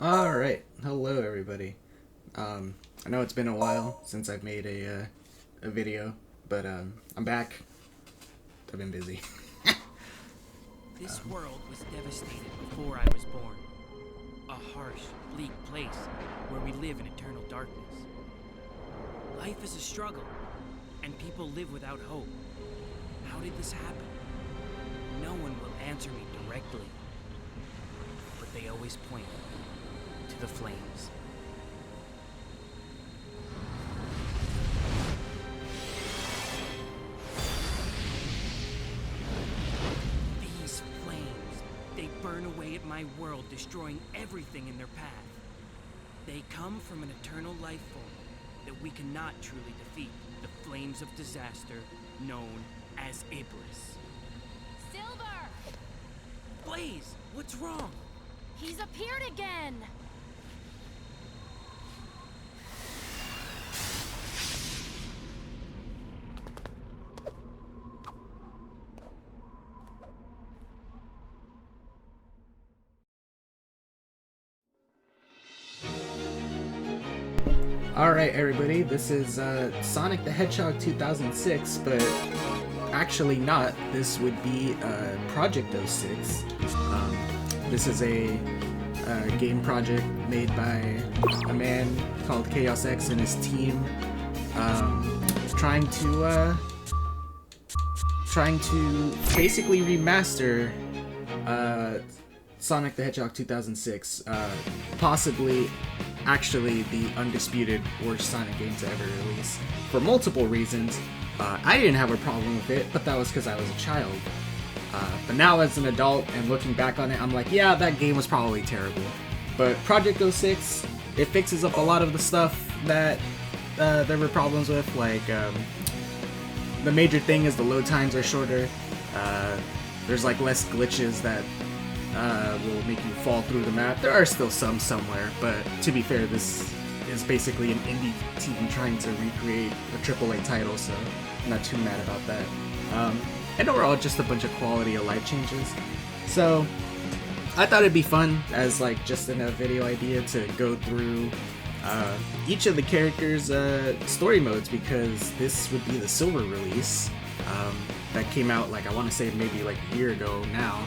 Alright, hello everybody. I know it's been a while since I've made a video, but I'm back. I've been busy. This world was devastated before I was born. A harsh, bleak place where we live in eternal darkness. Life is a struggle, and people live without hope. How did this happen? No one will answer me directly, but they always point to the flames. These flames, they burn away at my world, destroying everything in their path. They come from an eternal life form that we cannot truly defeat, the flames of disaster known as Iblis. Silver! Blaze, what's wrong? He's appeared again! Alright everybody, this is Sonic the Hedgehog 2006, but actually not. This would be Project 06. This is a game project made by a man called Chaos X and his team, trying to basically remaster Sonic the Hedgehog 2006, possibly actually the undisputed worst Sonic game to ever release, for multiple reasons. I didn't have a problem with it, but that was because I was a child. But now as an adult and looking back on it, I'm like, yeah, that game was probably terrible. But Project 06, it fixes up a lot of the stuff that there were problems with, like the major thing is the load times are shorter. There's like less glitches that will make you fall through the map. There are still some somewhere, but to be fair, this is basically an indie team trying to recreate a AAA title, so I'm not too mad about that. And overall, just a bunch of quality of life changes. So I thought it'd be fun as like just in a video idea to go through each of the characters' story modes, because this would be the Silver release that came out, like, I want to say maybe like a year ago now.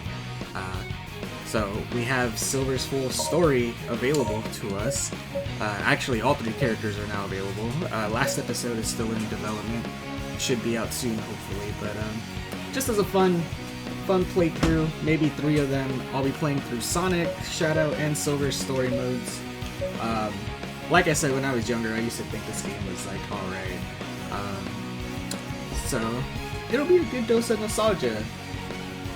So we have Silver's full story available to us. Actually, all three characters are now available. Last episode is still in development. Should be out soon, hopefully. But just as a fun playthrough, maybe 3 of them, I'll be playing through Sonic, Shadow, and Silver's story modes. Like I said, when I was younger, I used to think this game was like alright. So it'll be a good dose of nostalgia.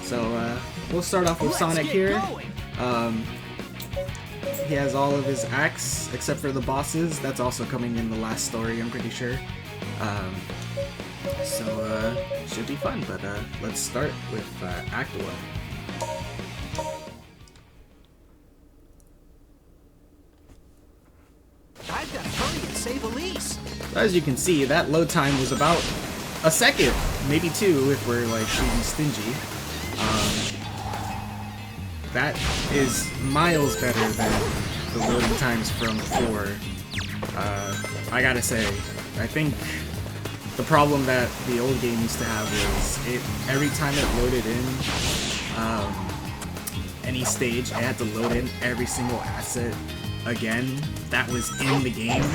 So we'll start off with Sonic here. He has all of his acts except for the bosses. That's also coming in the last story, I'm pretty sure. So should be fun, but let's start with Act 1. I've got to hurry and save Elise. So as you can see, that load time was about a second, maybe 2 if we're like being stingy. That is miles better than the loading times from 4. I gotta say, I think the problem that the old game used to have was every time it loaded in any stage, I had to load in every single asset again that was in the game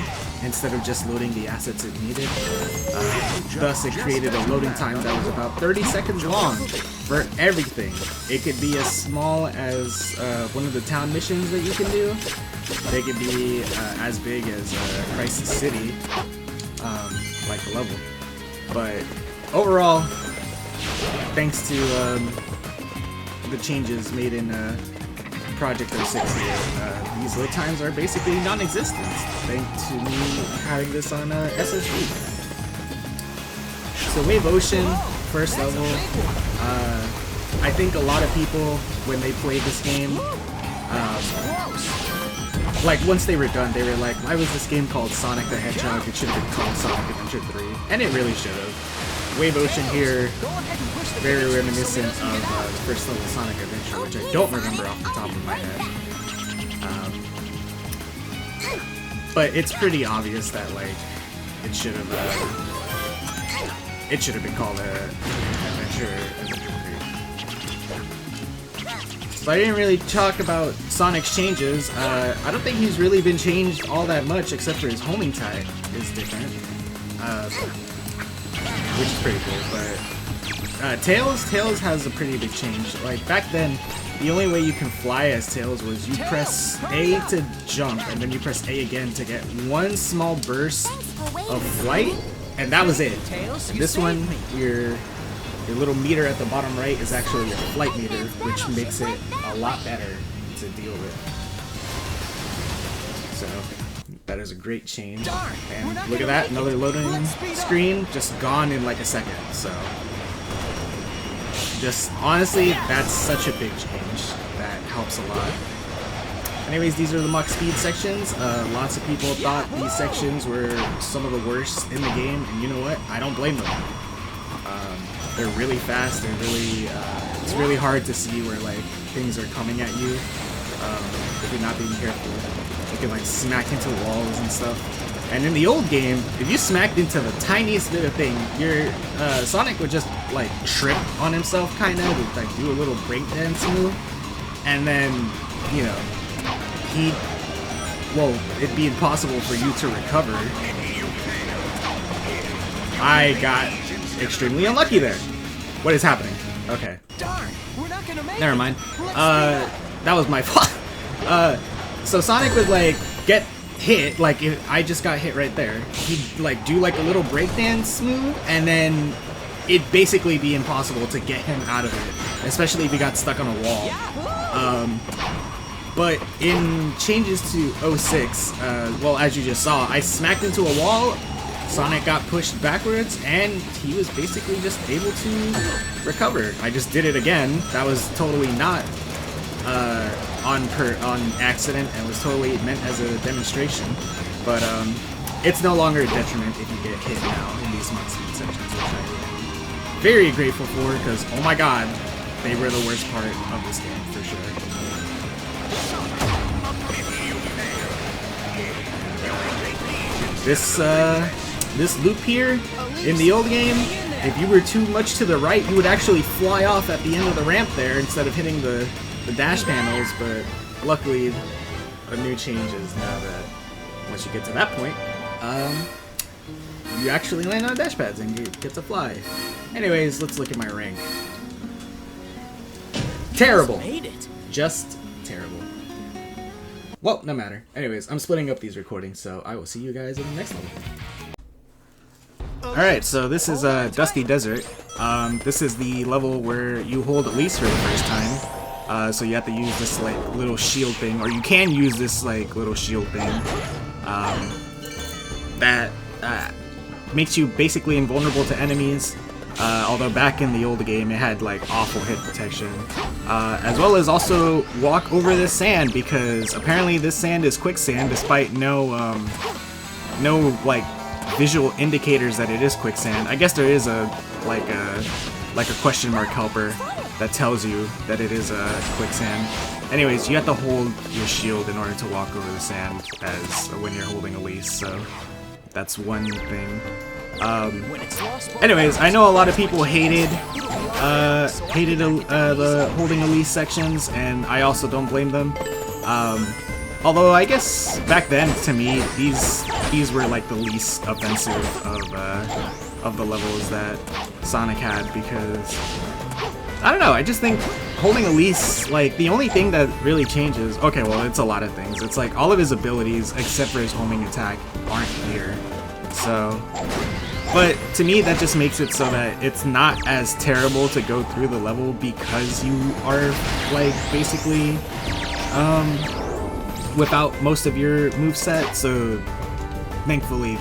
instead of just loading the assets it needed. Thus, it created a loading time that was about 30 seconds long for everything. It could be as small as one of the town missions that you can do. They could be as big as Crisis City, like the level. But overall, thanks to the changes made in Project 06 here, these load times are basically non-existent, thanks to me having this on SSD. So Wave Ocean, first level, I think a lot of people, when they played this game, like once they were done, they were like, why was this game called Sonic the Hedgehog? It should have been called Sonic Adventure 3. And it really should have. Wave Ocean here, very reminiscent of the first level Sonic Adventure, which I don't remember off the top of my head. but it's pretty obvious that like it should have been called a adventure 3. So I didn't really talk about Sonic's changes. I don't think he's really been changed all that much, except for his homing type is different, which is pretty cool. But Tails has a pretty big change. Like back then, the only way you can fly as Tails was you press A to jump, and then you press A again to get one small burst of flight, and that was it. This one, your little meter at the bottom right is actually a flight meter, which makes it a lot better to deal with. So that is a great change. And look at that, another loading screen, just gone in like a second. So just honestly, that's such a big change. That helps a lot. Anyways, these are the Mach Speed sections. Lots of people thought these sections were some of the worst in the game, and you know what? I don't blame them. They're really fast. They're really, it's really hard to see where like things are coming at you if you're not being careful. You can like smack into walls and stuff. And in the old game, if you smacked into the tiniest bit of thing, your Sonic would just like trip on himself, kind of, would like do a little breakdance move, and then you know it'd be impossible for you to recover. I got extremely unlucky there. What is happening? Okay. Never mind. That was my fault. So Sonic would like get hit, like if I just got hit right there. He'd like do like a little breakdance move, and then it'd basically be impossible to get him out of it, especially if he got stuck on a wall. But in changes to 06, well, as you just saw, I smacked into a wall, Sonic got pushed backwards, and he was basically just able to recover. I just did it again. That was totally not on accident, and was totally meant as a demonstration. But it's no longer a detriment if you get hit now in these Mach Speed sections, which I'm very grateful for, because oh my god, they were the worst part of this game for sure. This loop here, in the old game, if you were too much to the right, you would actually fly off at the end of the ramp there instead of hitting the dash panels, but luckily a new change is now that once you get to that point, you actually land on dash pads and you get to fly. Anyways, let's look at my rank. Terrible. Just terrible. Well, no matter. Anyways, I'm splitting up these recordings, so I will see you guys in the next level. Alright, so this is Dusty Desert. This is the level where you hold Elise for the first time. So you have to use this like little shield thing, or you can use this like little shield thing that makes you basically invulnerable to enemies. Although back in the old game it had like awful hit protection, as well as also walk over this sand, because apparently this sand is quicksand despite no like visual indicators that it is quicksand. I guess there is a question mark helper that tells you that it is quicksand. Anyways, you have to hold your shield in order to walk over the sand as when you're holding Elise, so that's one thing. Anyways, I know a lot of people hated the holding Elise sections, and I also don't blame them. Although I guess back then, to me, these were like the least offensive of the levels that Sonic had, because I don't know, I just think holding Elise, like, the only thing that really changes, okay, well, it's a lot of things. It's like all of his abilities, except for his homing attack, aren't here. So, but to me, that just makes it so that it's not as terrible to go through the level, because you are, like, basically, without most of your moveset. So, thankfully,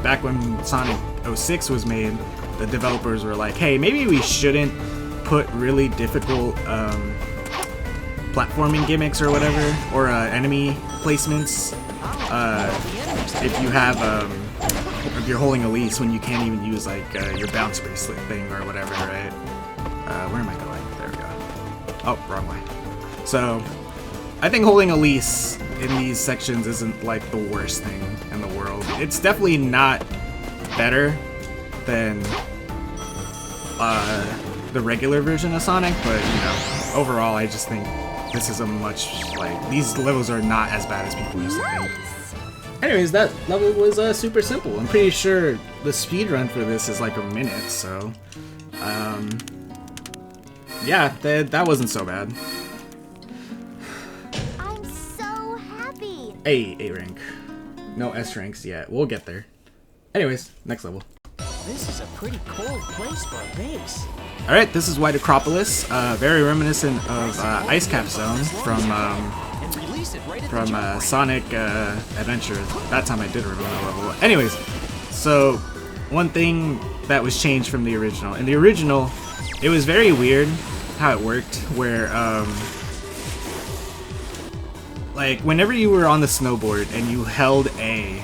back when Sonic 06 was made, the developers were like, hey, maybe we shouldn't put really difficult platforming gimmicks or whatever, or enemy placements if you have if you're holding Elise when you can't even use like your bounce bracelet thing or whatever, right? Where am I going? There we go. Oh, wrong way. So I think holding Elise in these sections isn't like the worst thing in the world. It's definitely not better than the regular version of Sonic, but you know, overall I just think this is a much, like, these levels are not as bad as people used to think. Anyways, that level was super simple. I'm pretty sure the speedrun for this is like a minute, so yeah, that wasn't so bad. I'm so happy. A rank. No S ranks yet. We'll get there. Anyways, next level. This is a pretty cold place for a base. Alright, this is White Acropolis. Very reminiscent of Ice Cap Zone from Sonic Adventure. That time I did remember the level. Anyways, so one thing that was changed from the original. In the original, it was very weird how it worked, where like whenever you were on the snowboard and you held A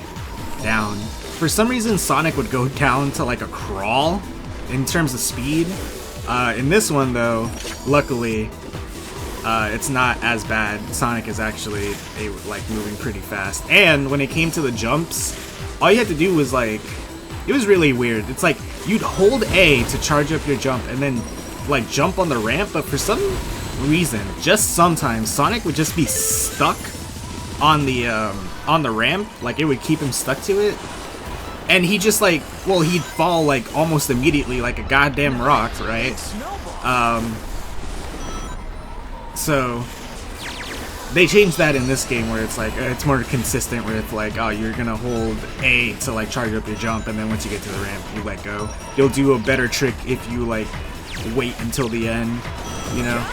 down, for some reason Sonic would go down to like a crawl in terms of speed. In this one though, luckily, it's not as bad. Sonic is actually like moving pretty fast. And when it came to the jumps, all you had to do was like, it was really weird. It's like you'd hold A to charge up your jump and then like jump on the ramp, but for some reason, just sometimes Sonic would just be stuck on the ramp. Like it would keep him stuck to it. And he just like, well, he'd fall like almost immediately like a goddamn rock, right? So they changed that in this game where it's like, it's more consistent where it's like, oh, you're gonna hold A to like charge up your jump, and then once you get to the ramp, you let go. You'll do a better trick if you like wait until the end, you know?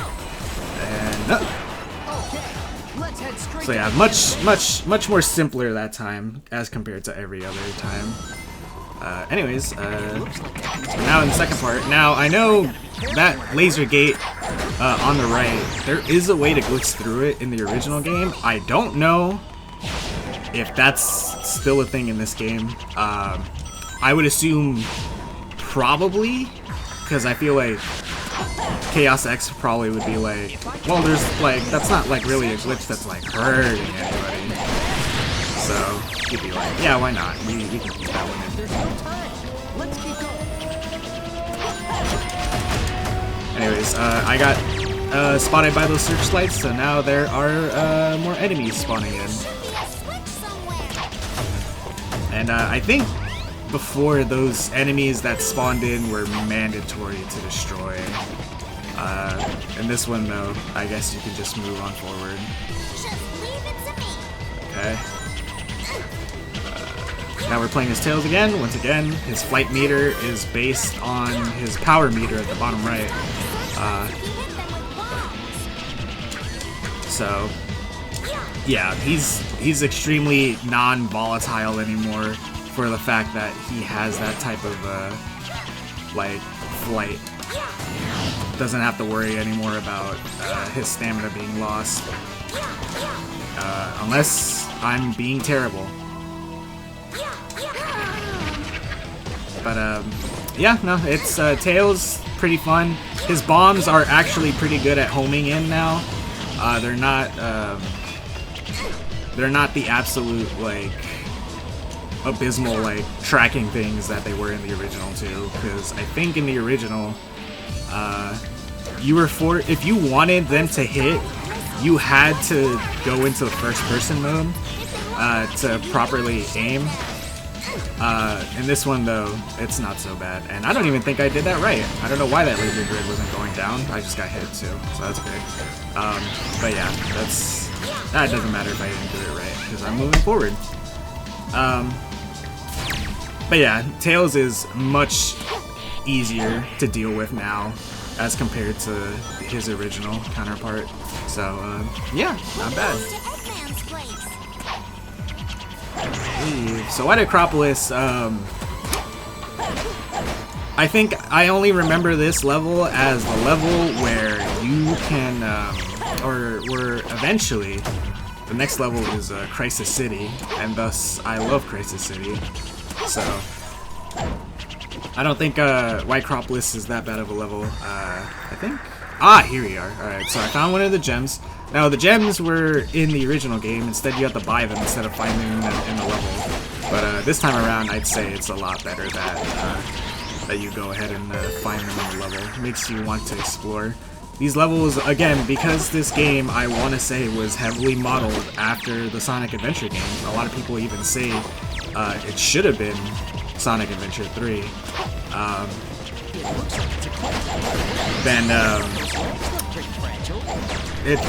And so yeah, much more simpler that time as compared to every other time. Anyways, now in the second part. Now I know that laser gate on the right, there is a way to glitch through it in the original game. I don't know if that's still a thing in this game. I would assume probably, because I feel like Chaos X probably would be like, well, there's like, that's not like really a glitch that's like hurting anybody. So you'd be like, yeah, why not? We can keep that one in. There's no time. Let's keep going. Anyways, I got spotted by those searchlights, so now there are more enemies spawning in. And I think before, those enemies that spawned in were mandatory to destroy. In this one though, I guess you can just move on forward. Okay. Now we're playing as Tails again. Once again, his flight meter is based on his power meter at the bottom right. So yeah, he's extremely non-volatile anymore for the fact that he has that type of like flight. Doesn't have to worry anymore about his stamina being lost, unless I'm being terrible. But yeah, no, it's Tails, pretty fun. His bombs are actually pretty good at homing in now. They're not the absolute like abysmal like tracking things that they were in the original too. Because I think in the original, if you wanted them to hit, you had to go into the first person mode to properly aim. In this one though, it's not so bad, and I don't even think I did that right. I don't know why that laser grid wasn't going down. I just got hit too, so that's great. But yeah, that doesn't matter if I didn't do it right, because I'm moving forward. But yeah, Tails is much easier to deal with now as compared to his original counterpart. So yeah, not bad. So White Acropolis, I think I only remember this level as the level where you can, or where eventually the next level is Crisis City, and thus I love Crisis City. So I don't think White Acropolis is that bad of a level. I think. Ah, here we are. Alright, so I found one of the gems. Now, the gems were in the original game. Instead, you have to buy them instead of finding them in the level. But this time around, I'd say it's a lot better that you go ahead and find them in the level. It makes you want to explore. These levels, again, because this game, I want to say, was heavily modeled after the Sonic Adventure game. A lot of people even say it should have been Sonic Adventure 3.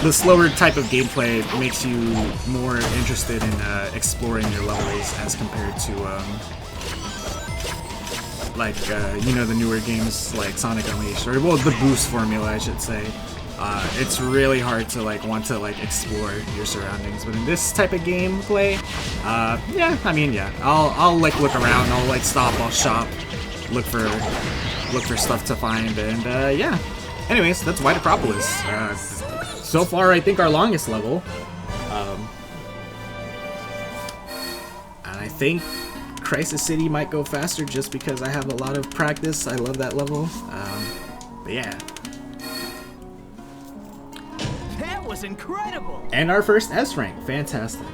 The slower type of gameplay makes you more interested in exploring your levels as compared to you know, the newer games like Sonic Unleashed, or well, the boost formula, I should say. It's really hard to want to explore your surroundings, but in this type of gameplay, yeah, I mean, yeah, I'll look around, I'll stop, I'll shop, look for stuff to find, and yeah. Anyways, that's White Acropolis. So far, I think our longest level, and I think Crisis City might go faster just because I have a lot of practice. I love that level, but yeah. That was incredible! And our first S rank, fantastic.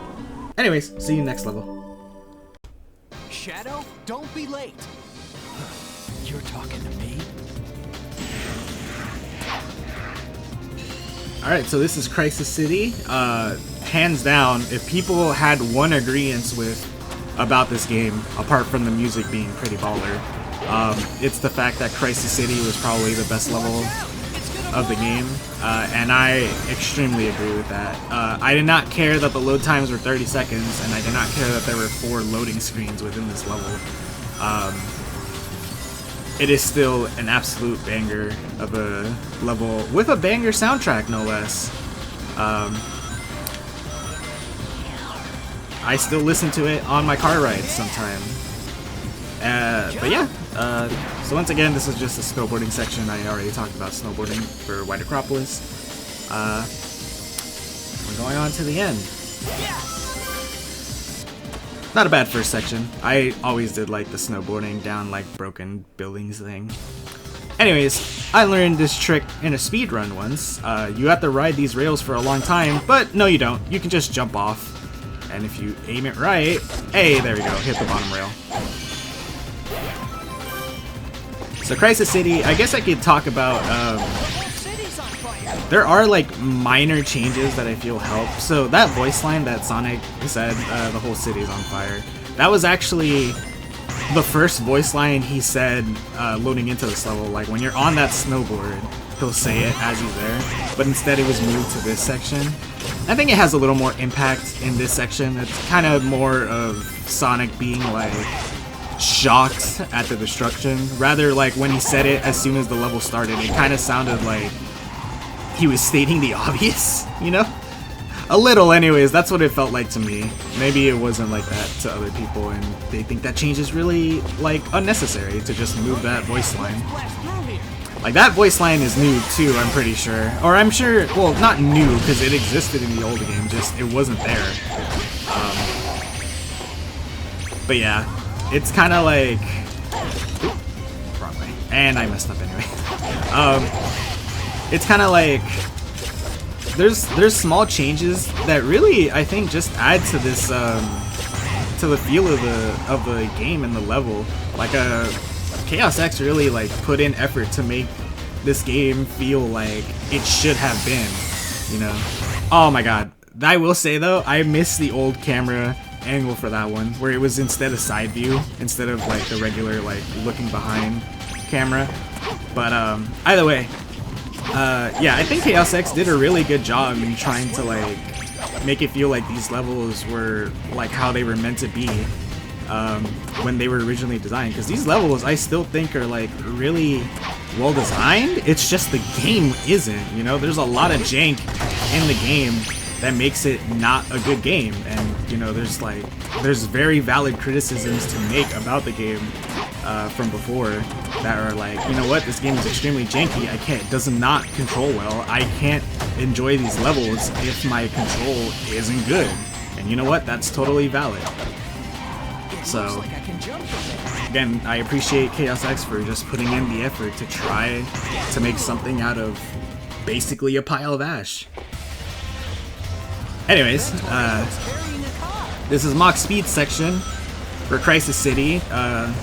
Anyways, see you next level. Shadow, don't be late. You're talking to me? Alright, so this is Crisis City. Hands down, if people had one agreement about this game, apart from the music being pretty baller, it's the fact that Crisis City was probably the best level of the game, and I extremely agree with that. I did not care that the load times were 30 seconds, and I did not care that there were 4 loading screens within this level. It is still an absolute banger of a level with a banger soundtrack, no less. I still listen to it on my car rides sometime. But yeah, so once again, this is just a snowboarding section. I already talked about snowboarding for White Acropolis. We're going on to the end. Not a bad first section. I always did like the snowboarding down broken buildings thing. Anyways, I learned this trick in a speedrun once. You have to ride these rails for a long time, but no you don't. You can just jump off. And if you aim it right, hey, there we go, hit the bottom rail. So Crisis City, I guess I could talk about, there are minor changes that I feel help. So that voice line that Sonic said, the whole city's on fire, that was actually the first voice line he said loading into this level. When you're on that snowboard, he'll say it as he's there, but instead it was moved to this section. I think it has a little more impact in this section. It's kind of more of Sonic being shocked at the destruction. Rather, when he said it as soon as the level started, it kind of sounded like he was stating the obvious, you know? A little, anyways. That's what it felt like to me. Maybe it wasn't like that to other people, and they think that change is really, unnecessary to just move that voice line. That voice line is new too, I'm pretty sure. Or I'm sure, well, not new, because it existed in the old game, just it wasn't there. But yeah, it's kind of wrong way. And I messed up anyway. It's kind of there's small changes that really, I think, just add to this, to the feel of the game and the level. Chaos X really put in effort to make this game feel like it should have been, you know. Oh my god, I will say though, I miss the old camera angle for that one, where it was instead a side view instead of the regular looking behind camera. But either way, yeah, I think Chaos X did a really good job in trying to make it feel like these levels were how they were meant to be. When they were originally designed, because these levels I still think are really well designed. It's just the game isn't, you know. There's a lot of jank in the game that makes it not a good game, and you know, there's very valid criticisms to make about the game from before that are you know what, this game is extremely janky. It does not control well. I can't enjoy these levels if my control isn't good, and you know what, that's totally valid. So, again, I appreciate Chaos X for just putting in the effort to try to make something out of basically a pile of ash. Anyways, this is Mach Speed section for Crisis City.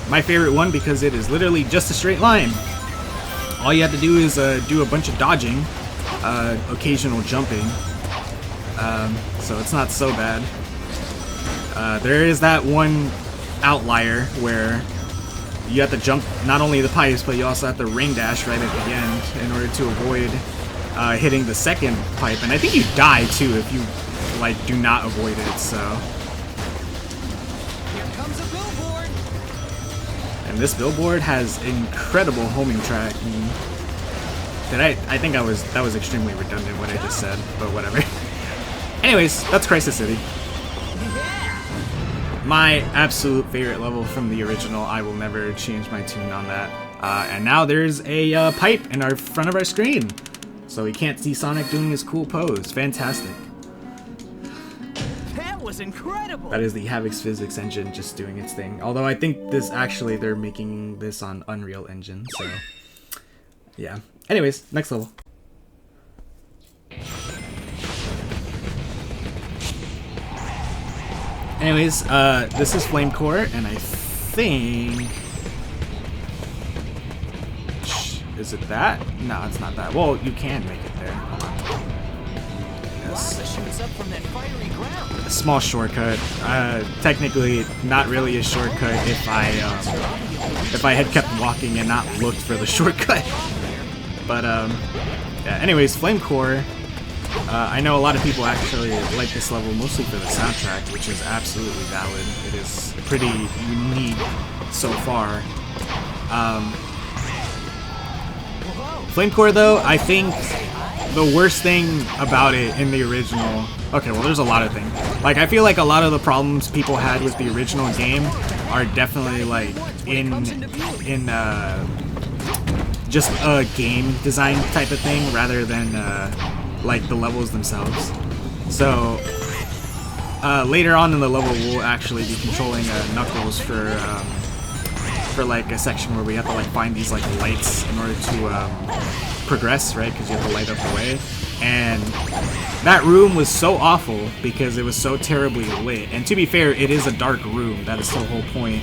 My favorite one because it is literally just a straight line. All you have to do is do a bunch of dodging, occasional jumping, so it's not so bad. There is that one outlier where you have to jump not only the pipes, but you also have to ring dash right at the end in order to avoid hitting the second pipe. And I think you die too if you like do not avoid it. So. Here comes a billboard. And this billboard has incredible homing tracking. I think that was extremely redundant what I just said, but whatever. Anyways, that's Crisis City. My absolute favorite level from the original. I will never change my tune on that. And now there's a pipe in our front of our screen, so we can't see Sonic doing his cool pose. Fantastic. That was incredible. That is the Havoc's physics engine just doing its thing. Although I think this actually they're making this on Unreal Engine. So yeah. Anyways, next level. Anyways, this is Flame Core, and I think... Is it that? No, it's not that. Well, you can make it there. Hold on. Yes. Lava shoots up from that fiery ground. A small shortcut. Technically, not really a shortcut if I had kept walking and not looked for the shortcut. But yeah. Anyways, Flame Core. I know a lot of people actually like this level mostly for the soundtrack, which is absolutely valid. It is pretty unique so far. Flame Core, though, I think the worst thing about it in the original... Okay, well, there's a lot of things. Like, I feel like a lot of the problems people had with the original game are definitely, like, in just a game design type of thing rather than... like the levels themselves. So later on in the level we'll actually be controlling Knuckles for like a section where we have to like find these like lights in order to progress, right? Because you have to light up the way. And that room was so awful because it was so terribly lit. And to be fair, it is a dark room. That is the whole point.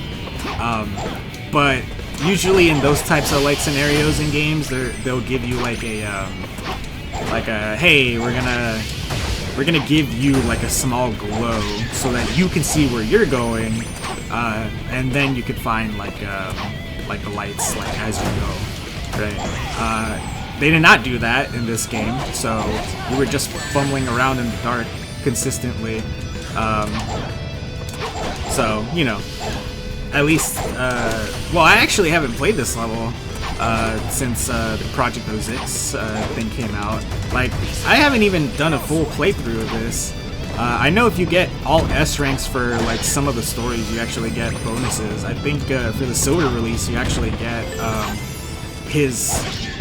But usually in those types of like scenarios in games, they'll give you like a hey, we're gonna give you like a small glow so that you can see where you're going, and then you could find like the lights like as you go, right? They did not do that in this game, so we were just fumbling around in the dark consistently. So you know, at least well, I actually haven't played this level since the Project 06 thing came out. Like, I haven't even done a full playthrough of this. I know if you get all S ranks for like some of the stories, you actually get bonuses. I think for the Silver release, you actually get his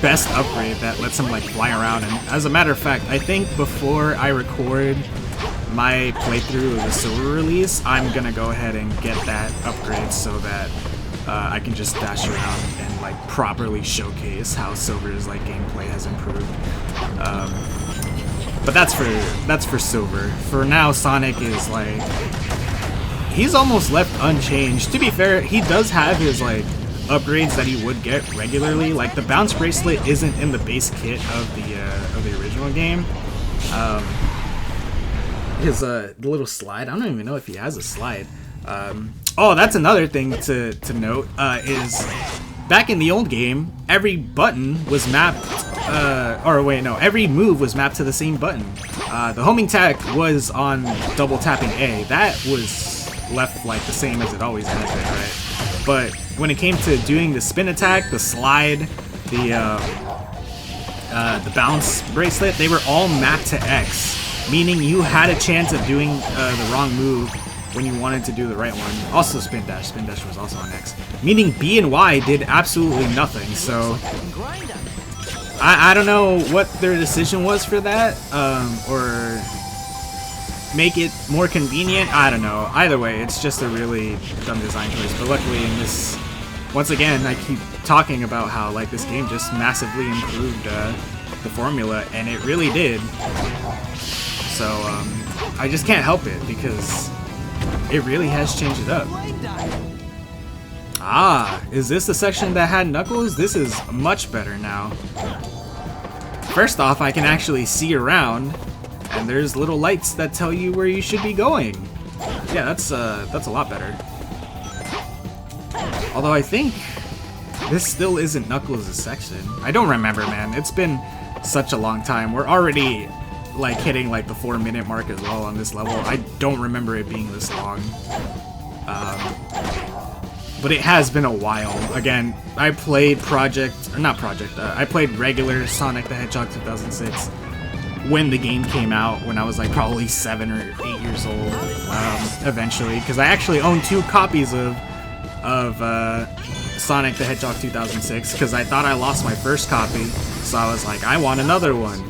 best upgrade that lets him like fly around. And as a matter of fact, I think before I record my playthrough of the Silver release, I'm gonna go ahead and get that upgrade so that I can just dash around and like properly showcase how Silver's like gameplay has improved. But that's for Silver. For now, Sonic is like, he's almost left unchanged. To be fair, he does have his like upgrades that he would get regularly. Like the bounce bracelet isn't in the base kit of the original game. His the little slide. I don't even know if he has a slide. Oh, that's another thing to note, is back in the old game, every button was mapped, or wait, no, every move was mapped to the same button. The homing attack was on double tapping A. That was left like the same as it always has been, right? But when it came to doing the spin attack, the slide, the bounce bracelet, they were all mapped to X, meaning you had a chance of doing the wrong move when you wanted to do the right one. Also spin dash was also on X. Meaning B and Y did absolutely nothing, so I don't know what their decision was for that, or make it more convenient, I don't know. Either way, it's just a really dumb design choice, but luckily in this, once again, I keep talking about how like this game just massively improved the formula, and it really did. So, I just can't help it because it really has changed it up. Ah, is this the section that had Knuckles? This is much better now. First off, I can actually see around, and there's little lights that tell you where you should be going. Yeah, that's a lot better. Although I think this still isn't Knuckles' section. I don't remember, man. It's been such a long time. We're already like hitting like the 4-minute mark as well on this level. I don't remember it being this long. But it has been a while. Again, I played I played regular Sonic the Hedgehog 2006 when the game came out, when I was like probably 7 or 8 years old, eventually, because I actually own 2 copies of Sonic the Hedgehog 2006, because I thought I lost my first copy, so I was like, I want another one.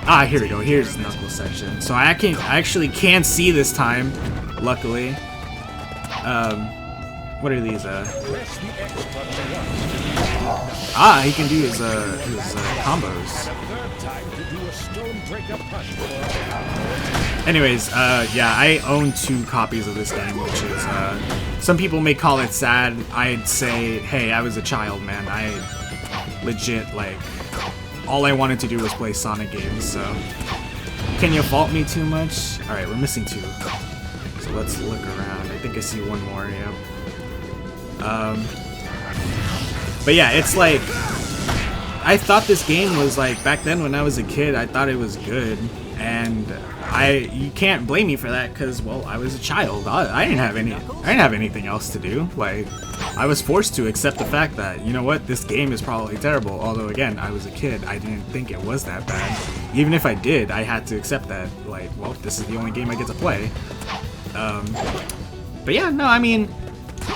Ah, here we go, here's the Knuckles section. So I actually can see this time, luckily. What are these, he can do his combos. Anyways, yeah, I own 2 copies of this game, which is, some people may call it sad. I'd say, hey, I was a child, man. I legit, like, all I wanted to do was play Sonic games, so can you fault me too much? Alright, we're missing 2. So let's look around. I think I see one more, yep. But yeah, it's like, I thought this game was like, back then when I was a kid, I thought it was good, and you can't blame me for that, because, well, I was a child. I didn't have anything else to do. Like, I was forced to accept the fact that, you know what, this game is probably terrible. Although, again, I was a kid, I didn't think it was that bad. Even if I did, I had to accept that, like, well, this is the only game I get to play. But yeah, no, I mean,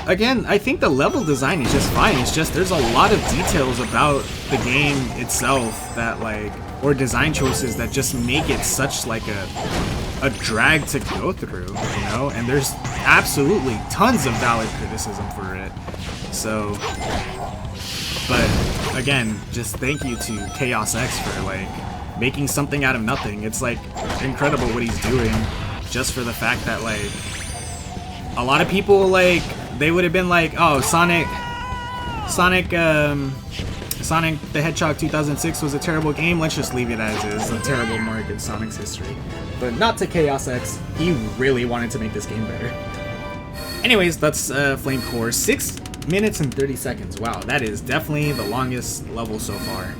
again, I think the level design is just fine. It's just there's a lot of details about the game itself that, like, or design choices that just make it such like a drag to go through, you know? And there's absolutely tons of valid criticism for it. So, but again, just thank you to Chaos X for like making something out of nothing. It's like incredible what he's doing, just for the fact that, like, a lot of people, like, they would have been like, oh, Sonic the Hedgehog 2006 was a terrible game, let's just leave it as is, a terrible mark in Sonic's history. But not to Chaos X, he really wanted to make this game better. Anyways, that's Flame Core, 6 minutes and 30 seconds. Wow, that is definitely the longest level so far.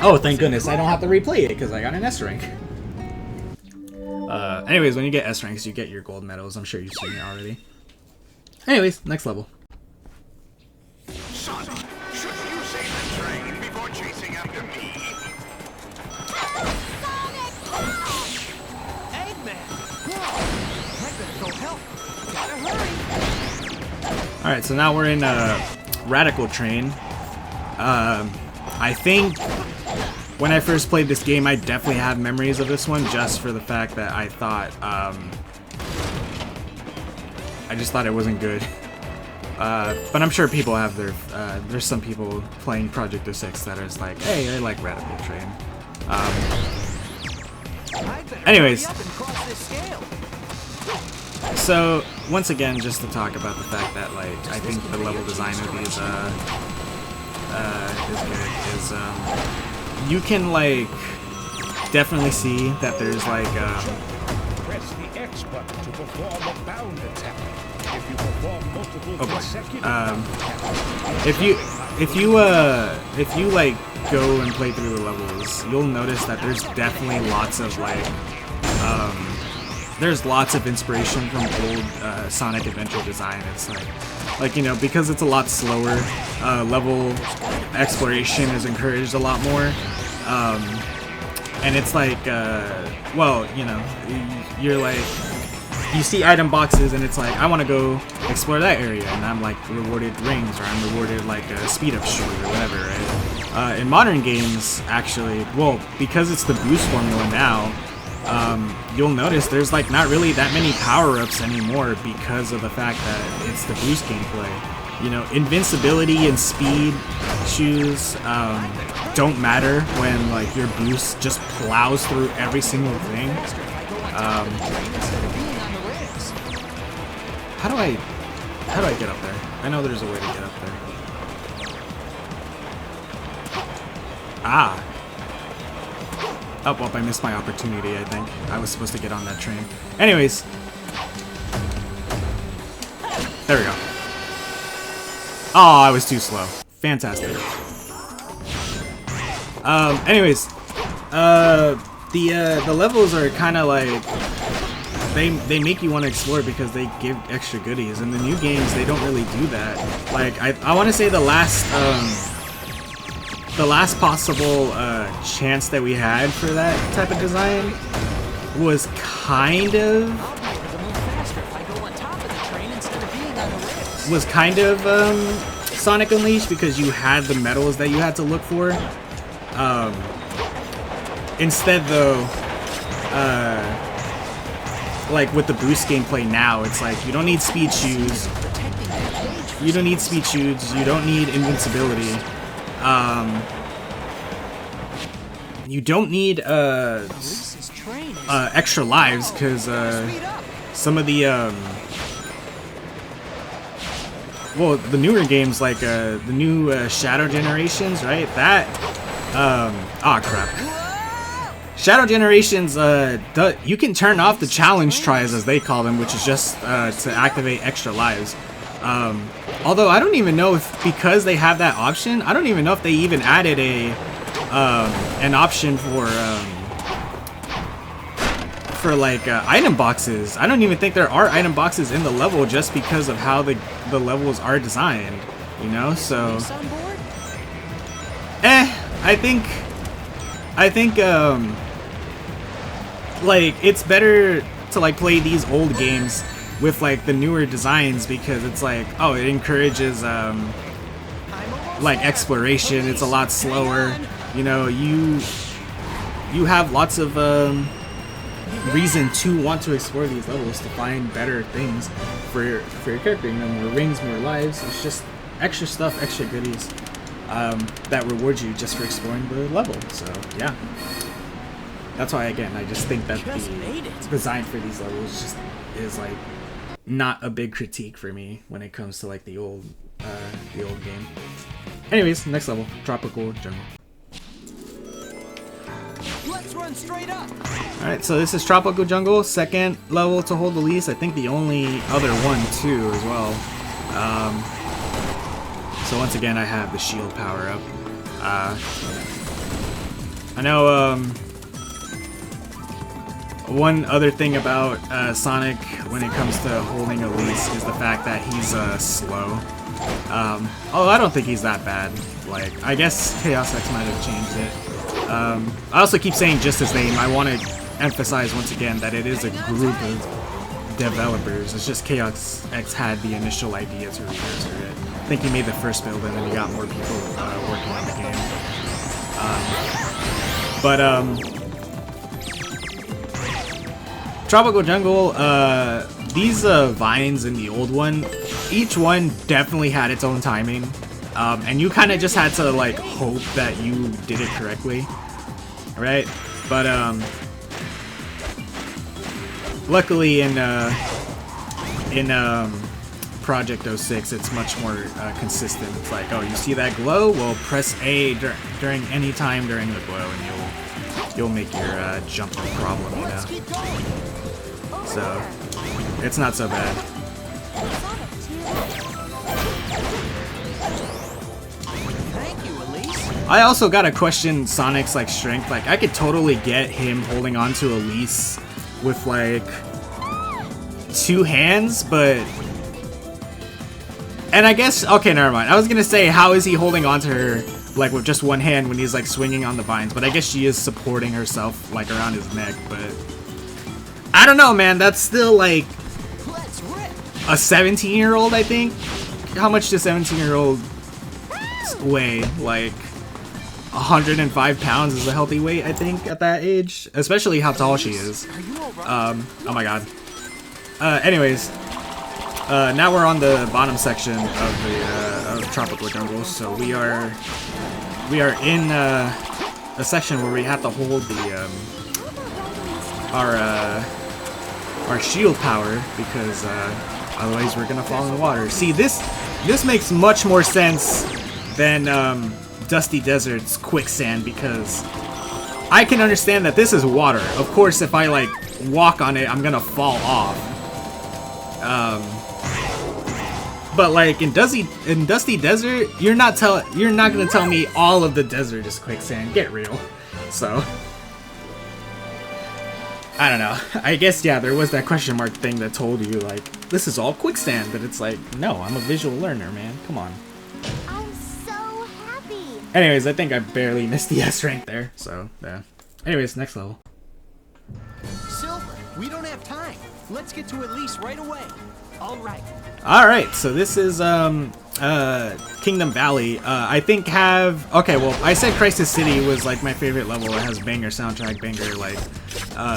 Oh, thank goodness I don't have to replay it, because I got an S rank. Anyways, when you get S ranks, you get your gold medals. I'm sure you've seen it already. Anyways, next level. Sonic, should you save the train before chasing after me? Eggman! I better go help. Gotta hurry. Alright, so now we're in Radical Train. I think when I first played this game, I definitely have memories of this one, just for the fact that I thought, I just thought it wasn't good. But I'm sure people have their, there's some people playing Project 06 that are just like, hey, I like Radical Train. Anyways. So, once again, just to talk about the fact that, like, I think the level design of these, is good, is, you can, like, definitely see that there's, like, Press the X button to perform a bound attack. If you perform multiple consecutive if you like go and play through the levels, you'll notice that there's definitely lots of like there's lots of inspiration from old Sonic Adventure design. It's like, you know, because it's a lot slower, level exploration is encouraged a lot more, and it's like well, you know, you're like, you see item boxes and it's like, I want to go explore that area, and I'm like rewarded rings, or I'm rewarded like a speed up shoe or whatever, right? In modern games, actually, well, because it's the boost formula now, you'll notice there's like not really that many power-ups anymore because of the fact that it's the boost gameplay. You know, invincibility and speed shoes don't matter when like your boost just plows through every single thing. How do I get up there? I know there's a way to get up there. Ah. Oh, well, I missed my opportunity, I think. I was supposed to get on that train. Anyways. There we go. Oh, I was too slow. Fantastic. Anyways. The levels are kind of like... They make you want to explore because they give extra goodies. In the new games, they don't really do that. Like, I want to say the last possible chance that we had for that type of design was kind of Sonic Unleashed, because you had the medals that you had to look for. Instead though, like with the boost gameplay now, it's like you don't need speed shoes, you don't need invincibility, you don't need extra lives, because some of the well, the newer games, like the new Shadow Generations, right? That crap. Shadow Generations, you can turn off the challenge tries, as they call them, which is just to activate extra lives. Although I don't even know if, because they have that option, I don't even know if they even added an option for like item boxes. I don't even think there are item boxes in the level, just because of how the levels are designed, you know. So, I think like it's better to like play these old games with like the newer designs, because it's like, oh, it encourages like exploration. It's a lot slower, you know. You have lots of reason to want to explore these levels, to find better things for your character. You know, more rings, more lives. It's just extra stuff, extra goodies that reward you just for exploring the level. So yeah, that's why, again, I just think that the design for these levels just is like not a big critique for me when it comes to like the old game. Anyways, next level, Tropical Jungle. Let's run straight up. Alright, so this is Tropical Jungle, second level to hold the least. I think the only other one too as well. So once again, I have the shield power up. I know one other thing about Sonic when it comes to holding a leash is the fact that he's slow. Although I don't think he's that bad. Like, I guess Chaos X might have changed it. I also keep saying just his name. I want to emphasize once again that it is a group of developers. It's just Chaos X had the initial idea to remaster it. I think he made the first build and then he got more people working on the game. Tropical Jungle, these vines in the old one, each one definitely had its own timing. And you kind of just had to like hope that you did it correctly, right? But luckily in Project 06, it's much more consistent. It's like, oh, you see that glow? Well, press A during any time during the glow, and you'll make your jump no problem, you know. So it's not so bad. I also gotta question Sonic's like strength. Like, I could totally get him holding on to Elise with like 2 hands, but... And I guess, okay, never mind. I was gonna say, how is he holding on to her like with just 1 hand when he's like swinging on the vines? But I guess she is supporting herself like around his neck. But I don't know, man. That's still like a 17-year-old, I think. How much does 17-year-old weigh? Like 105 pounds is a healthy weight, I think, at that age. Especially how tall she is. Oh my god. Anyways. now we're on the bottom section of the of Tropical Jungle, so we are in a section where we have to hold the our shield power because otherwise we're gonna fall in the water. See, this makes much more sense than Dusty Desert's quicksand because I can understand that this is water. Of course, if I like walk on it, I'm gonna fall off. But like in Dusty Desert, you're not gonna tell me all of the desert is quicksand. Get real. So I don't know. I guess yeah, there was that question mark thing that told you like this is all quicksand, but it's like no, I'm a visual learner, man. Come on. I'm so happy. Anyways, I think I barely missed the S rank there. So yeah. Anyways, next level. Silver, we don't have time. Let's get to Elise right away. All right. Alright, so this is Kingdom Valley. I think okay, well, I said Crisis City was like my favorite level. It has banger soundtrack, banger like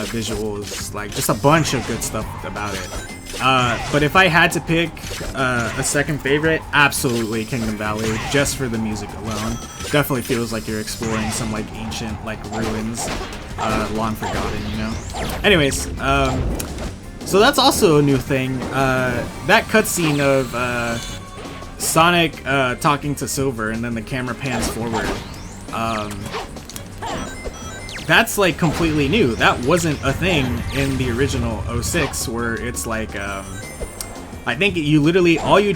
visuals, like just a bunch of good stuff about it. But if I had to pick a second favorite, absolutely Kingdom Valley, just for the music alone. Definitely feels like you're exploring some like ancient like ruins, long forgotten, you know. Anyways, so that's also a new thing. That cutscene of Sonic talking to Silver and then the camera pans forward. That's like completely new. That wasn't a thing in the original 06 where it's like I think you literally all you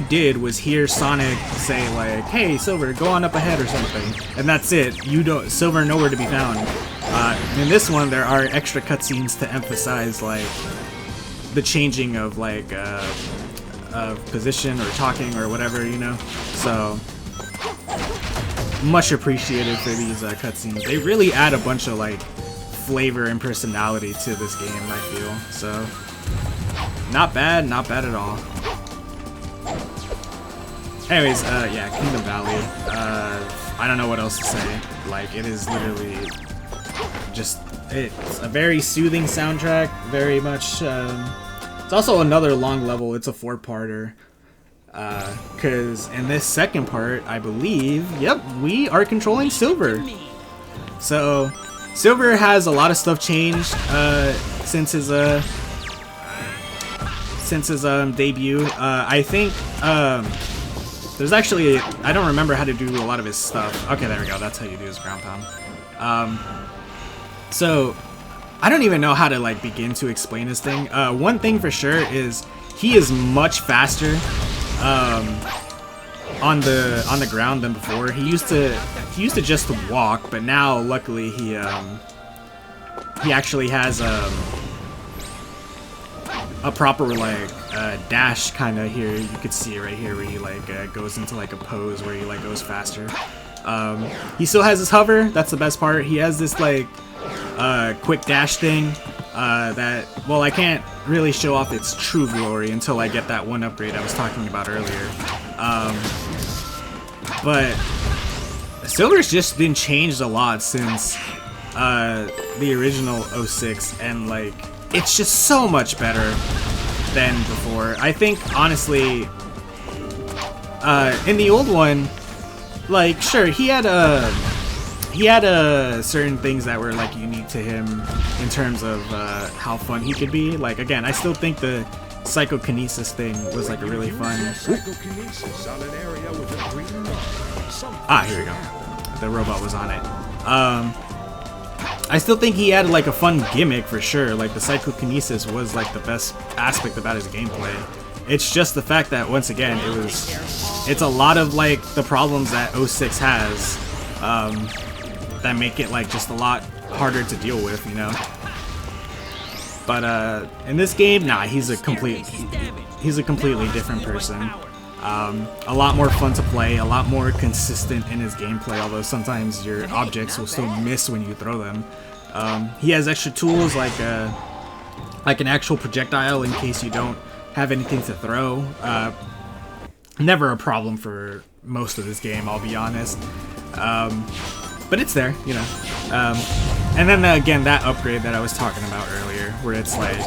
did was hear Sonic say like, "Hey Silver, go on up ahead" or something. And that's it. Silver nowhere to be found. In this one there are extra cutscenes to emphasize like the changing of like of position or talking or whatever, you know. So much appreciated for these cutscenes. They really add a bunch of like flavor and personality to this game, I feel. So not bad at all. Anyways, yeah, Kingdom Valley. I don't know what else to say. Like, it is literally just, it's a very soothing soundtrack, very much, it's also another long level. It's a 4-parter. Because in this second part, I believe, yep, we are controlling Silver. So, Silver has a lot of stuff changed since his debut. I think there's actually, I don't remember how to do a lot of his stuff. Okay, there we go. That's how you do his ground pound. So I don't even know how to like begin to explain his thing. One thing for sure is he is much faster on the ground than before. He used to just walk, but now luckily he actually has a proper like dash kind of here. You could see it right here where he like goes into like a pose where he like goes faster. He still has his hover. That's the best part. He has this like quick dash thing that, well, I can't really show off its true glory until I get that one upgrade I was talking about earlier. But Silver's just been changed a lot since the original 06, and like it's just so much better than before. I think honestly, in the old one, like sure he had certain things that were like unique to him in terms of how fun he could be. Like again, I still think the psychokinesis thing was like a really fun. Here we go. The robot was on it. I still think he had like a fun gimmick for sure. Like the psychokinesis was like the best aspect about his gameplay. It's just the fact that once again it's a lot of like the problems that 06 has that make it like just a lot harder to deal with, you know. But in this game, nah, he's a completely different person. A lot more fun to play, a lot more consistent in his gameplay, although sometimes your objects will still miss when you throw them. He has extra tools like an actual projectile in case you don't have anything to throw. Never a problem for most of this game, I'll be honest. But it's there, you know. And then again, that upgrade that I was talking about earlier, where it's like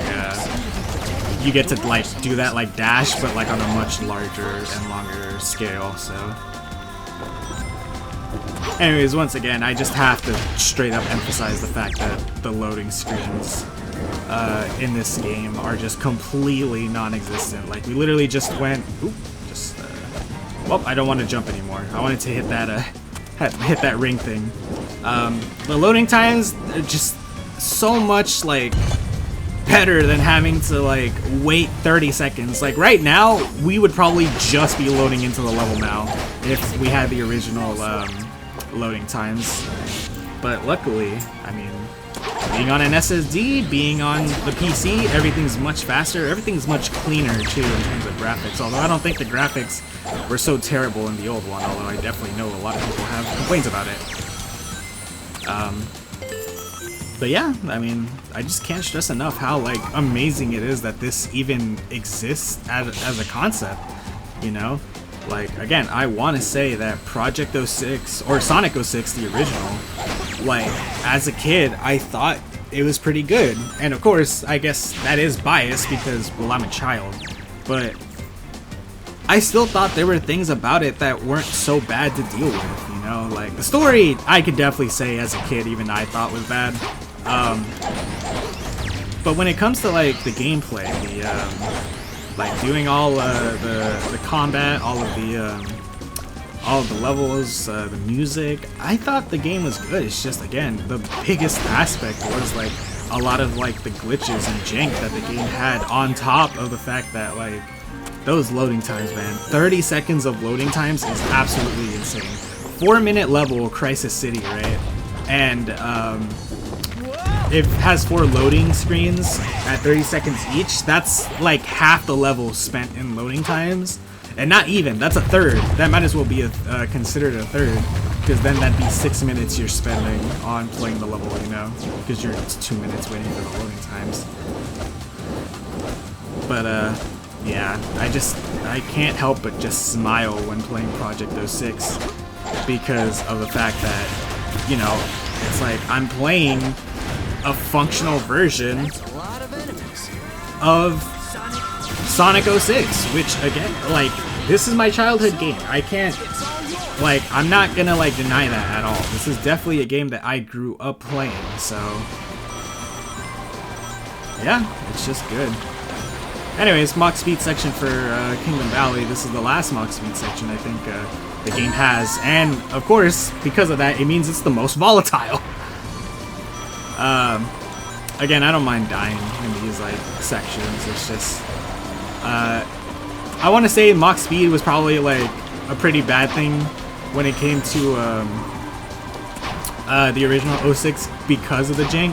you get to like do that like dash, but like on a much larger and longer scale. So, anyways, once again, I just have to straight up emphasize the fact that the loading screens in this game are just completely non-existent. Like we literally just went, well, I don't want to jump anymore. I wanted to hit that hit that ring thing. The loading times are just so much like better than having to like wait 30 seconds. Like right now, we would probably just be loading into the level now if we had the original loading times. But luckily, I mean, being on an SSD, being on the PC, everything's much faster, everything's much cleaner too in terms of graphics. Although I don't think the graphics were so terrible in the old one, although I definitely know a lot of people have complaints about it. But yeah, I mean, I just can't stress enough how like amazing it is that this even exists as a concept, you know? Like, again, I want to say that Project 06, or Sonic 06, the original, like, as a kid, I thought it was pretty good. And of course, I guess that is biased because, well, I'm a child. But I still thought there were things about it that weren't so bad to deal with, you know? Like, the story, I could definitely say as a kid, even I thought was bad. But when it comes to, like, the gameplay, like doing all the combat, all of the levels, the music, I thought the game was good. It's just, again, the biggest aspect was like a lot of like the glitches and jank that the game had, on top of the fact that like those loading times, man, 30 seconds of loading times is absolutely insane. 4-minute level Crisis City, right? And it has 4 loading screens at 30 seconds each. That's like half the level spent in loading times. And not even, that's a third. That might as well be considered a third, because then that'd be 6 minutes you're spending on playing the level, you know, because you're 2 minutes waiting for the loading times. But yeah, I can't help but just smile when playing Project 06, because of the fact that, you know, it's like I'm playing a functional version of Sonic 06, which again, like, this is my childhood game. I can't, like, I'm not gonna like deny that at all. This is definitely a game that I grew up playing, so yeah, it's just good. Anyways, Mach Speed section for Kingdom Valley. This is the last Mach Speed section I think the game has, and of course, because of that, it means it's the most volatile. Again, I don't mind dying in these like sections. It's just, I want to say Mach Speed was probably like a pretty bad thing when it came to the original 06 because of the jank.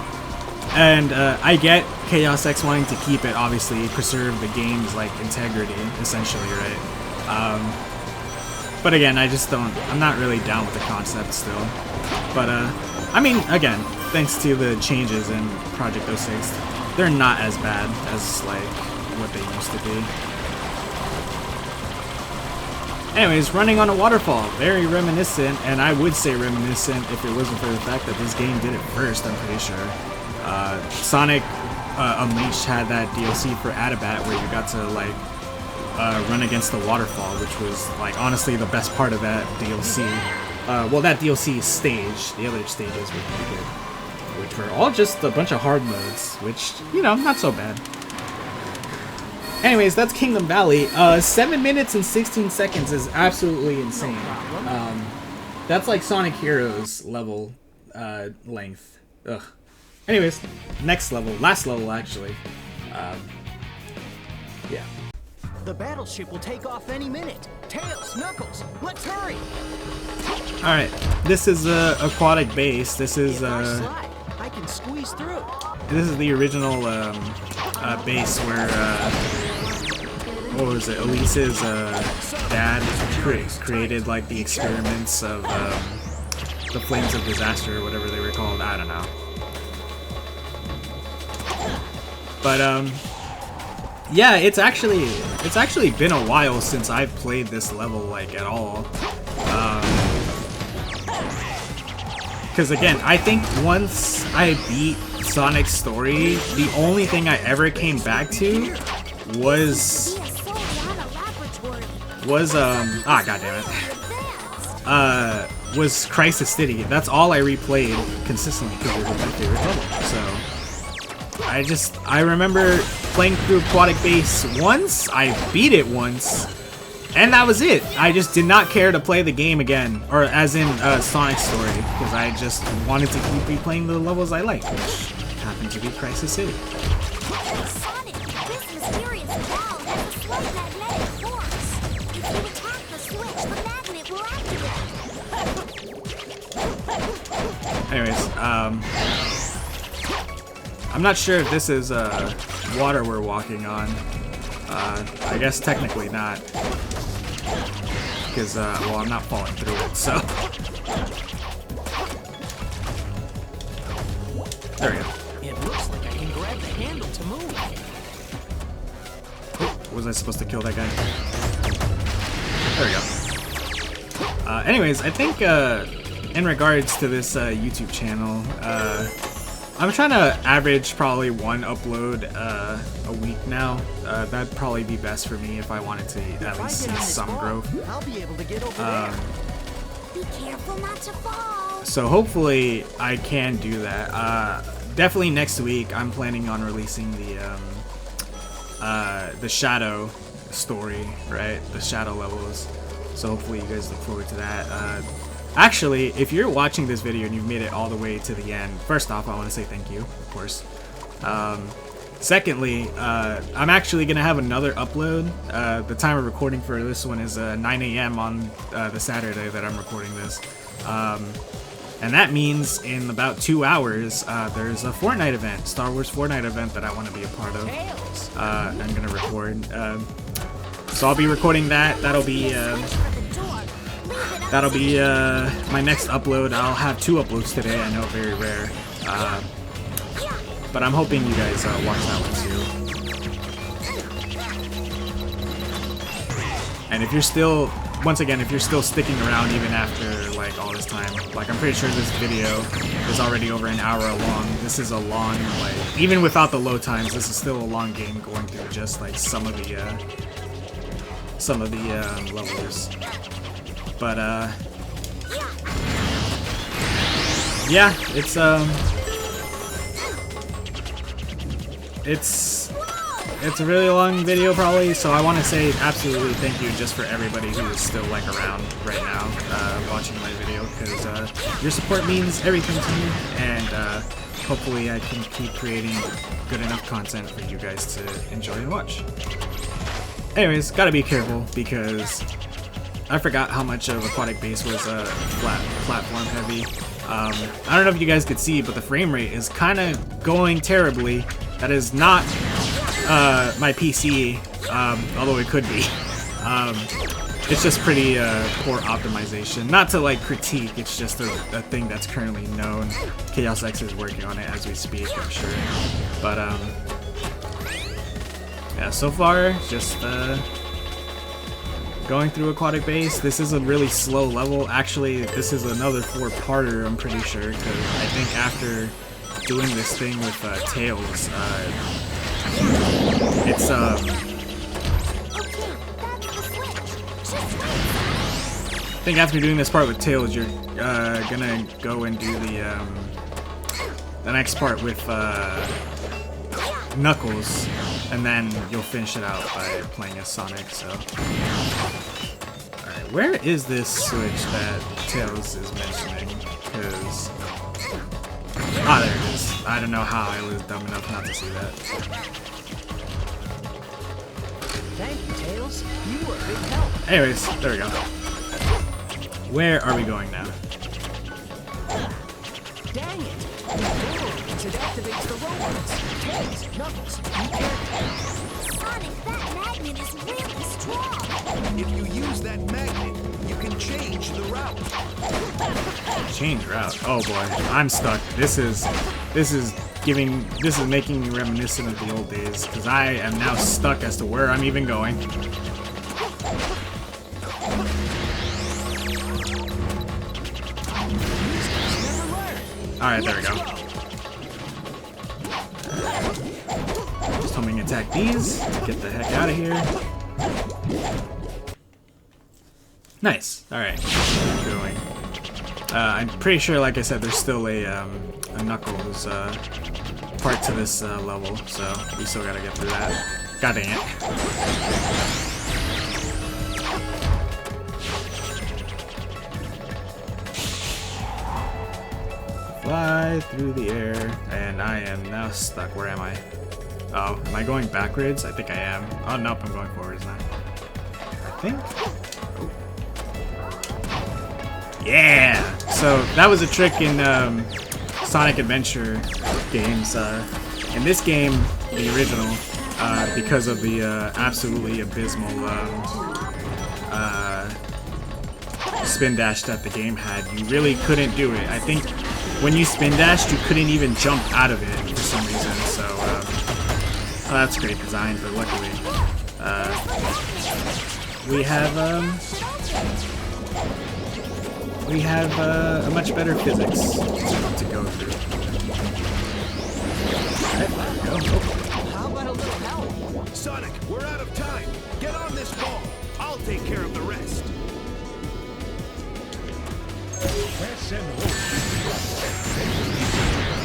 And I get Chaos X wanting to keep it, obviously, preserve the game's like integrity, essentially, right? But again, I'm not really down with the concept still. But I mean, again, thanks to the changes in Project 06, they're not as bad as like what they used to be. Anyways, running on a waterfall, very reminiscent, and I would say reminiscent if it wasn't for the fact that this game did it first, I'm pretty sure. Sonic Unleashed had that DLC for Adabat where you got to like run against the waterfall, which was like honestly the best part of that DLC. Well, that DLC stage, the other stages were pretty good, which were all just a bunch of hard modes, which, you know, not so bad. Anyways, that's Kingdom Valley. 7 minutes and 16 seconds is absolutely insane. That's like Sonic Heroes level length. Ugh. Anyways, next level, last level actually. Yeah. The battleship will take off any minute. Tails, Knuckles, let's hurry! Alright, this is aquatic base. This is I can squeeze through. this is the original base where what was it? Elise's dad created like the experiments of the Flames of Disaster or whatever they were called. I don't know. But yeah, it's actually been a while since I've played this level like at all. Because again, I think once I beat Sonic's story, the only thing I ever came back to was was Crisis City. That's all I replayed consistently because it was my favorite level. So I remember playing through Aquatic Base once. I beat it once, and that was it. I just did not care to play the game again, or as in Sonic's story, because I just wanted to keep replaying the levels I liked, which happened to be Crisis City. Sonic, this mysterious valve has a slight magnetic force. If you attack the switch, the magnet will activate. Anyways, I'm not sure if this is water we're walking on. I guess technically not, because well, I'm not falling through it. So there we go. It looks like I can grab the handle to move. Oh, was I supposed to kill that guy? There we go. Anyways, I think in regards to this YouTube channel, I'm trying to average probably one upload a week now. That'd probably be best for me if I wanted to at least see some growth. I'll be able to get over there. Be careful not to fall. So hopefully I can do that. Definitely next week I'm planning on releasing the Shadow story, right? The Shadow levels. So hopefully you guys look forward to that. Actually, if you're watching this video and you've made it all the way to the end, first off, I want to say thank you, of course. Secondly, I'm actually going to have another upload. The time of recording for this one is 9 a.m. on the Saturday that I'm recording this. And that means in about 2 hours, there's a Fortnite event, Star Wars Fortnite event that I want to be a part of. I'm going to record. So I'll be recording that. That'll be my next upload. I'll have 2 uploads today. I know, very rare. But I'm hoping you guys watch that one too. And if you're still, once again, if you're still sticking around even after like all this time, like I'm pretty sure this video is already over an hour long. This is a long, like, even without the load times, this is still a long game going through just like some of the levels. But yeah, it's a really long video probably, so I want to say absolutely thank you just for everybody who is still like around right now watching my video, because your support means everything to me, and hopefully I can keep creating good enough content for you guys to enjoy and watch. Anyways, gotta be careful because I forgot how much of Aquatic Base was platform heavy. I don't know if you guys could see, but the frame rate is kind of going terribly. That is not my PC, although it could be. It's just pretty poor optimization. Not to like critique, it's just a thing that's currently known. Chaos X is working on it as we speak, I'm sure. But yeah, so far just going through Aquatic Base. This is a really slow level. Actually, this is another 4-parter, I'm pretty sure, because I think after doing this thing with Tails, it's I think after doing this part with Tails, you're gonna go and do the next part with Knuckles, and then you'll finish it out by playing as Sonic. So, alright, where is this switch that Tails is mentioning? Because there it is. I don't know how I was dumb enough not to see that. Thank you, Tails. You were a big help. Anyways, there we go. Where are we going now? Dang it! It activates the robots. Tails, Knuckles, be careful. Sonic, that magnet is really strong. If you use that magnet, you can change the route. Change route. Oh boy, I'm stuck. This is making me reminiscent of the old days, because I am now stuck as to where I'm even going. Alright, there we go. Just homing attack these to get the heck out of here. Nice. Alright. Keep going. I'm pretty sure, like I said, there's still a Knuckles part to this level, so we still gotta get through that. God dang it. Fly through the air, and I am now stuck. Where am I? Oh, am I going backwards? I think I am. Oh, nope, I'm going forwards now. I think. Oh. Yeah! So, that was a trick in Sonic Adventure games. In this game, the original, because of the absolutely abysmal spin dash that the game had, you really couldn't do it. I think when you spin dashed, you couldn't even jump out of it for some reason, so well, that's great design, but luckily we have a much better physics to go through. Alright, there we go. Oh. How about a little help? Sonic, we're out of time. Get on this ball. I'll take care of the rest. Press and hold.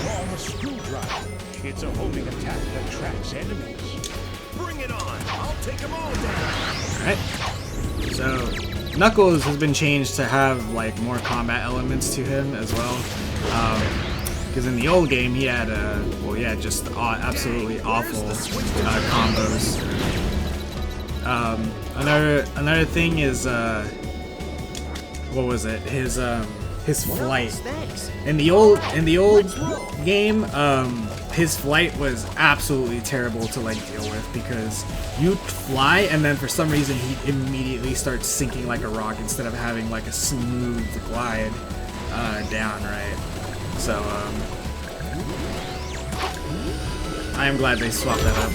Form a screwdriver. It's a homing attack that traps enemies. Bring it on. I'll take them all down. Alright. So, Knuckles has been changed to have, like, more combat elements to him as well. Because in the old game, he had, just absolutely awful combos. Another thing is, what was it? His flight. In the old game, his flight was absolutely terrible to like deal with because you'd fly and then for some reason he immediately starts sinking like a rock instead of having like a smooth glide down, right? So I am glad they swapped that up.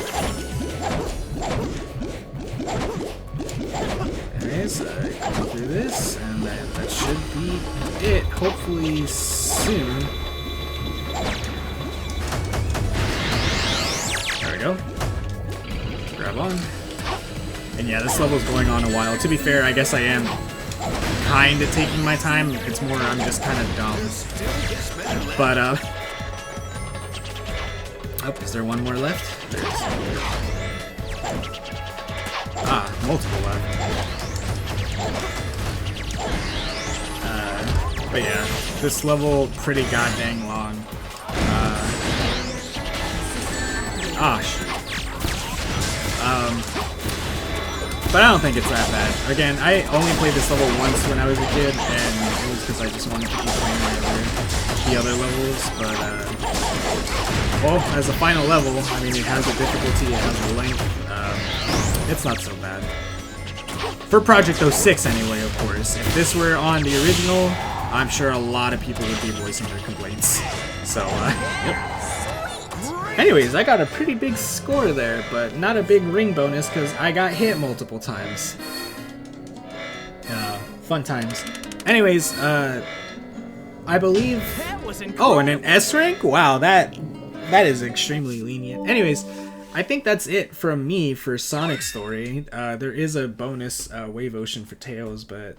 Anyways, go through this, and that should be it, hopefully soon. There we go. Grab on. And yeah, this level's going on a while. To be fair, I guess I am kind of taking my time. It's more I'm just kind of dumb. But, oh, is there one more left? There is. Ah, multiple left. But yeah, this level pretty goddamn long. Shoot. But I don't think it's that bad. Again, I only played this level once when I was a kid, and it was because I just wanted to keep playing the other levels. But well, as a final level, I mean, it has a difficulty, it has a length. It's not so bad. For Project 06 anyway, of course. If this were on the original, I'm sure a lot of people would be voicing their complaints. So, yep. Anyways, I got a pretty big score there, but not a big ring bonus because I got hit multiple times. Fun times. Anyways, I believe... Oh, and an S rank? Wow, that is extremely lenient. Anyways, I think that's it from me for Sonic Story. There is a bonus Wave Ocean for Tails, but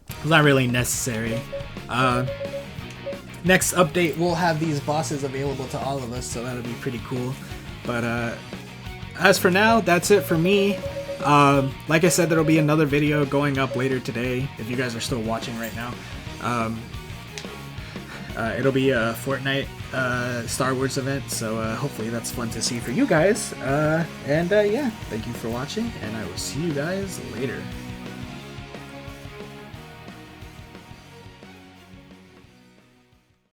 it's not really necessary. Next update, we'll have these bosses available to all of us, so that'll be pretty cool. But as for now, that's it for me. Like I said, there'll be another video going up later today, if you guys are still watching right now. It'll be a Fortnite Star Wars event, so hopefully that's fun to see for you guys. Yeah, thank you for watching, and I will see you guys later.